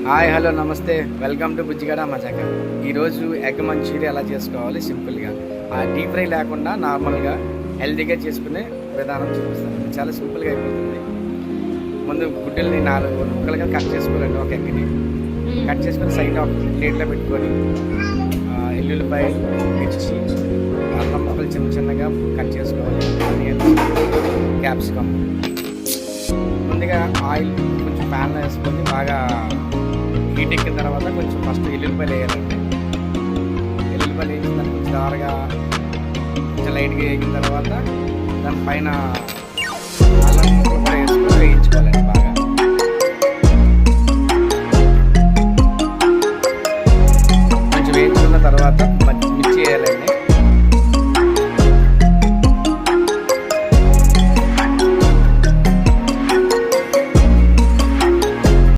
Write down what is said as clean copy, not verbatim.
Hi hello నమస్తే, welcome to బుజ్జిగడ మజాక. ఈరోజు egg Manchuria ఎలా చేసుకోవాలి సింపుల్గా, డీప్ ఫ్రై లేకుండా నార్మల్గా హెల్తీగా చేసుకునే విధానం చూపిస్తాను. చాలా సింపుల్గా అయిపోతుంది. ముందు గుడ్డల్ని 4 ముక్కలుగా కట్ చేసుకోవాలండి. ఒక ఎగ్ని కట్ చేసుకొని సైడ్ ఒక ప్లేట్లో పెట్టుకొని ఎల్లుల్లిపాయలు, మిర్చి, అల్లం ముక్కలు చిన్న చిన్నగా కట్ చేసుకోవాలి. Onions, capsicum. ముందుగా ఆయిల్ కొంచెం ప్యాన్లో వేసుకొని బాగా హీట్ ఎక్కిన తర్వాత కొంచెం ఫస్ట్ ఎల్లుల్లిపాయలు వేయాలండి. ఎల్లుల్లిపాయలు వేసిన తర్వాత కొంచెం దారుగా కొంచెం లైట్గా వేగిన తర్వాత దానిపైన అల్లం ముక్కలు కూడా వేసుకొని వేయించుకోవాలండి.